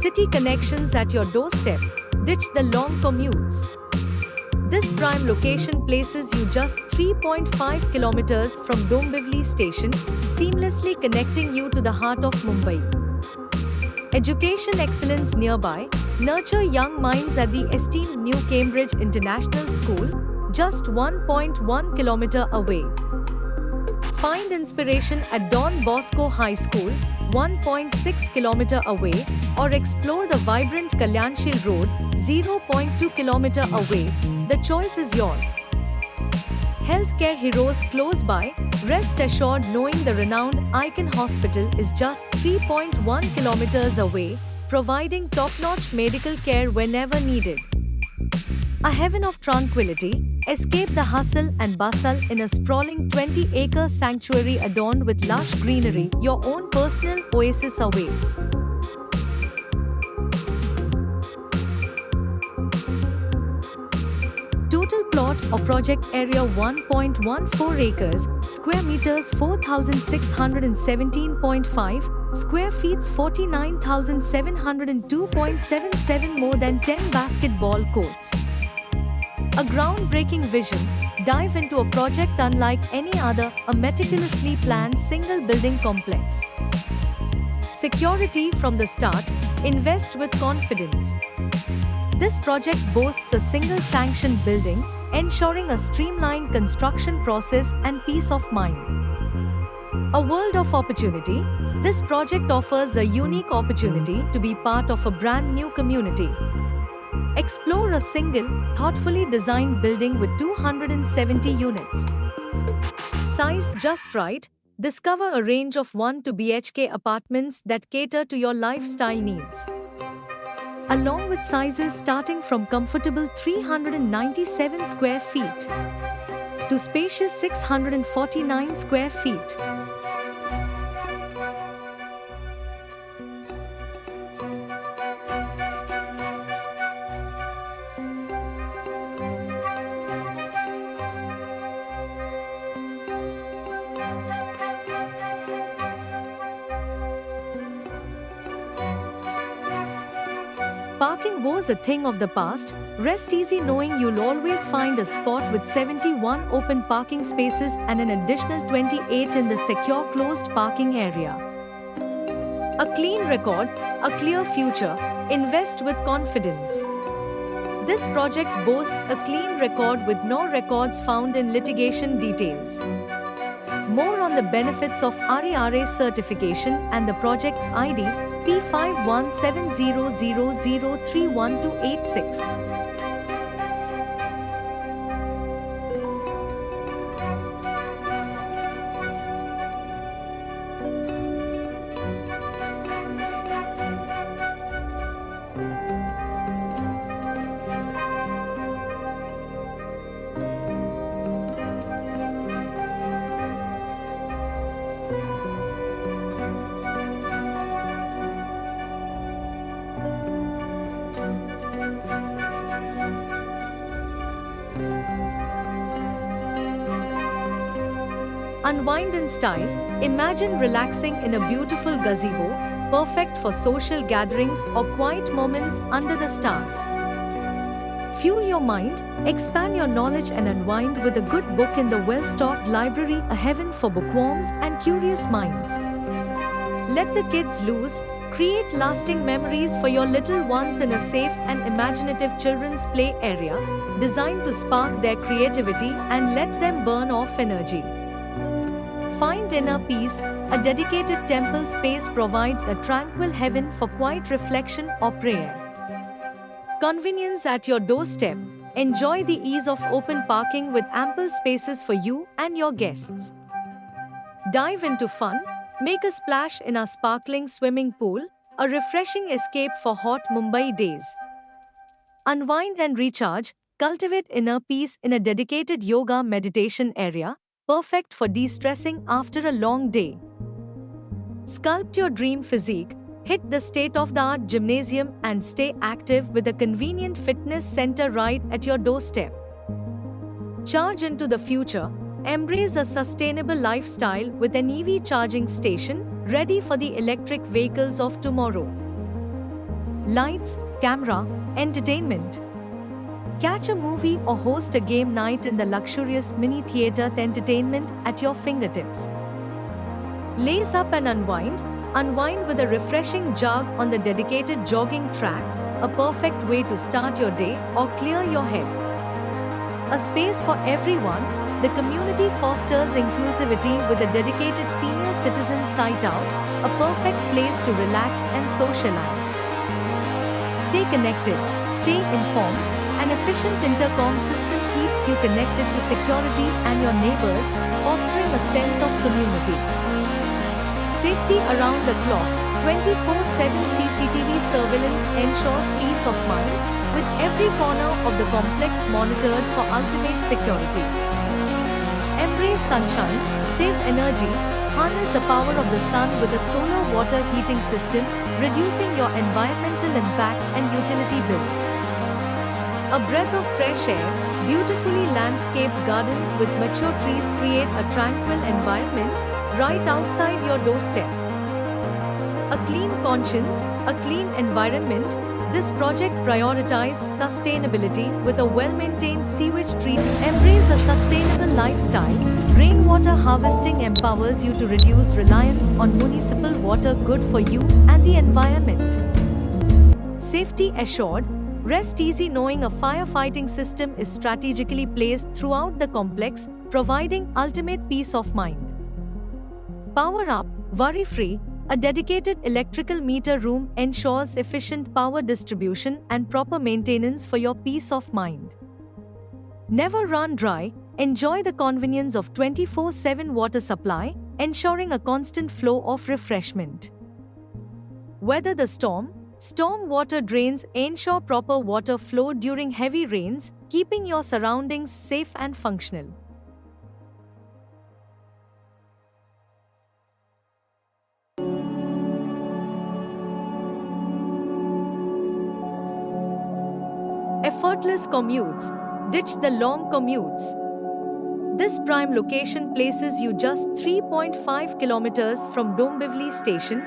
City connections at your doorstep. Ditch the long commutes. This prime location places you just 3.5 kilometers from Dombivli station, seamlessly connecting you to the heart of Mumbai. Education excellence nearby. Nurture young minds at the esteemed New Cambridge International School, just 1.1 kilometer away. Find inspiration at Don Bosco High School, 1.6 km away, or explore the vibrant Kalyanshil Road, 0.2 km away. The choice is yours. Healthcare heroes close by. Rest assured knowing the renowned Icon Hospital is just 3.1 km away, providing top-notch medical care whenever needed. A heaven of tranquility. Escape the hustle and bustle in a sprawling 20-acre sanctuary adorned with lush greenery. Your own personal oasis awaits. Total plot or project area 1.14 acres, square meters 4,617.5, square feet 49,702.77, more than 10 basketball courts. A groundbreaking vision. Dive into a project unlike any other, a meticulously planned single building complex. Security from the start. Invest with confidence. This project boasts a single sanctioned building, ensuring a streamlined construction process and peace of mind. A world of opportunity. This project offers a unique opportunity to be part of a brand new community. Explore a single, thoughtfully designed building with 270 units. Sized just right. Discover a range of 1 to BHK apartments that cater to your lifestyle needs. Along with sizes starting from comfortable 397 square feet to spacious 649 square feet. Parking was a thing of the past. Rest easy knowing you'll always find a spot with 71 open parking spaces and an additional 28 in the secure closed parking area. A clean record, a clear future. Invest with confidence. This project boasts a clean record with no records found in litigation details. More on the benefits of RERA certification and the project's ID P517000312286. Unwind in style. Imagine relaxing in a beautiful gazebo, perfect for social gatherings or quiet moments under the stars. Fuel your mind, expand your knowledge and unwind with a good book in the well-stocked library, a heaven for bookworms and curious minds. Let the kids loose. Create lasting memories for your little ones in a safe and imaginative children's play area, designed to spark their creativity and let them burn off energy. Find inner peace. A dedicated temple space provides a tranquil heaven for quiet reflection or prayer. Convenience at your doorstep. Enjoy the ease of open parking with ample spaces for you and your guests. Dive into fun. Make a splash in our sparkling swimming pool, a refreshing escape for hot Mumbai days. Unwind and recharge. Cultivate inner peace in a dedicated yoga meditation area, perfect for de-stressing after a long day. Sculpt your dream physique. Hit the state-of-the-art gymnasium and stay active with a convenient fitness center right at your doorstep. Charge into the future. Embrace a sustainable lifestyle with an EV charging station ready for the electric vehicles of tomorrow. lights, camera, entertainment. Catch a movie or host a game night in the luxurious mini theater with entertainment at your fingertips. Lace up and unwind. Unwind with a refreshing jog on the dedicated jogging track, a perfect way to start your day or clear your head. A space for everyone, the community fosters inclusivity with a dedicated senior citizen site out, a perfect place to relax and socialize. Stay connected, stay informed. An efficient intercom system keeps you connected to security and your neighbors, fostering a sense of community. Safety around the clock, 24/7 CCTV surveillance ensures peace of mind, with every corner of the complex monitored for ultimate security. Embrace sunshine, save energy, harness the power of the sun with a solar water heating system, reducing your environmental impact and utility bills. A breath of fresh air, beautifully landscaped gardens with mature trees create a tranquil environment right outside your doorstep. A clean conscience, a clean environment. This project prioritizes sustainability with a well-maintained sewage treatment. Embrace a sustainable lifestyle. Rainwater harvesting empowers you to reduce reliance on municipal water, good for you and the environment. Safety assured. Rest easy knowing a firefighting system is strategically placed throughout the complex, providing ultimate peace of mind. Power up, worry-free. A dedicated electrical meter room ensures efficient power distribution and proper maintenance for your peace of mind. Never run dry. Enjoy the convenience of 24/7 water supply, ensuring a constant flow of refreshment. Weather the storm. Storm water drains ensure proper water flow during heavy rains, keeping your surroundings safe and functional. Effortless commutes. Ditch the long commutes. This prime location places you just 3.5 kilometers from Dombivli station.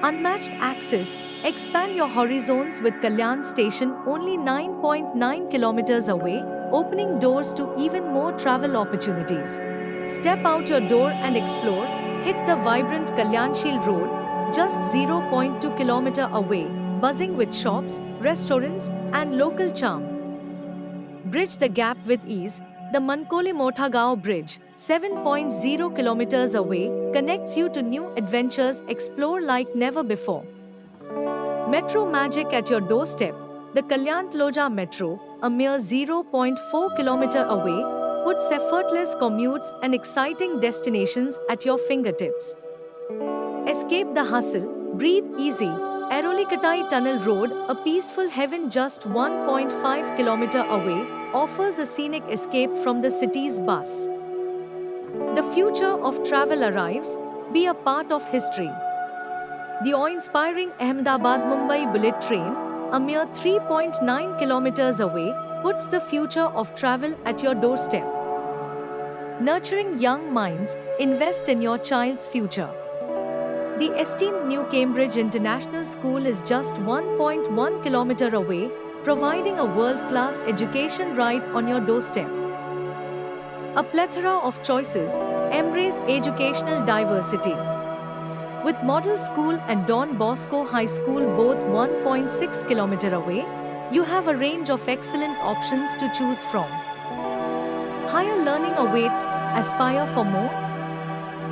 Unmatched access. Expand your horizons with Kalyan Station only 9.9 kilometers away, opening doors to even more travel opportunities. Step out your door and explore. Hit the vibrant Kalyanshil Road, just 0.2 kilometer away, buzzing with shops, restaurants, and local charm. Bridge the gap with ease. The Mankole Mothagao Bridge, 7.0 kilometers away, connects you to new adventures. Explore like never before. Metro magic at your doorstep. The Kalyan Tloja Metro, a mere 0.4 kilometer away, puts effortless commutes and exciting destinations at your fingertips. Escape the hustle, breathe easy. Airoli-Katai Tunnel Road, a peaceful heaven just 1.5 kilometer away, offers a scenic escape from the city's buzz. The future of travel arrives. Be a part of history. The awe-inspiring Ahmedabad-Mumbai bullet train, a mere 3.9 kilometers away, puts the future of travel at your doorstep. Nurturing young minds, invest in your child's future. The esteemed New Cambridge International School is just 1.1 kilometer away, providing a world-class education right on your doorstep. A plethora of choices. Embrace educational diversity. With Model School and Don Bosco High School both 1.6 km away, you have a range of excellent options to choose from. Higher learning awaits. Aspire for more.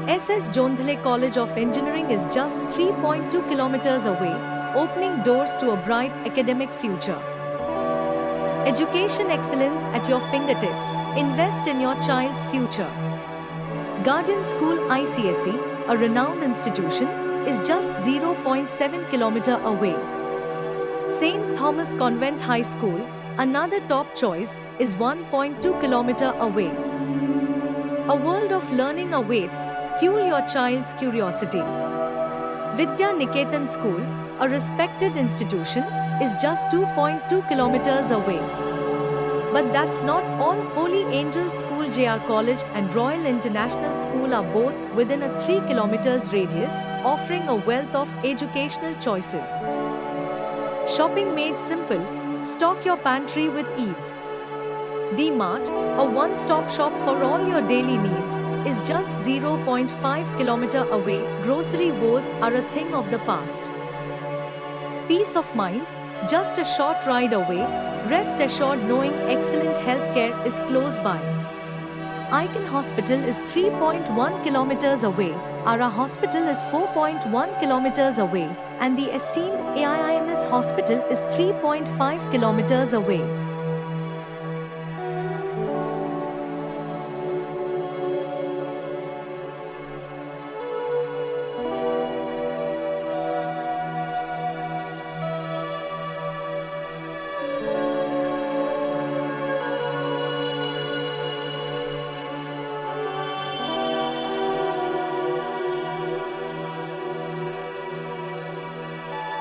SS Jondhale College of Engineering is just 3.2 kilometers away, opening doors to a bright academic future. Education excellence at your fingertips. Invest in your child's future. Guardian School ICSE, a renowned institution, is just 0.7 km away. St. Thomas Convent High School, another top choice, is 1.2 km away. A world of learning awaits. Fuel your child's curiosity. Vidya Niketan School, a respected institution, is just 2.2 kilometers away. But that's not all. Holy Angels School, JR College and Royal International School are both within a 3 kilometers radius, offering a wealth of educational choices. Shopping made simple, stock your pantry with ease. D-Mart, a one-stop shop for all your daily needs, is just 0.5 kilometer away. Grocery wars are a thing of the past. Peace of mind, just a short ride away. Rest assured knowing excellent healthcare is close by. Icon Hospital is 3.1 kilometers away, Ara Hospital is 4.1 kilometers away, and the esteemed AIIMS Hospital is 3.5 kilometers away.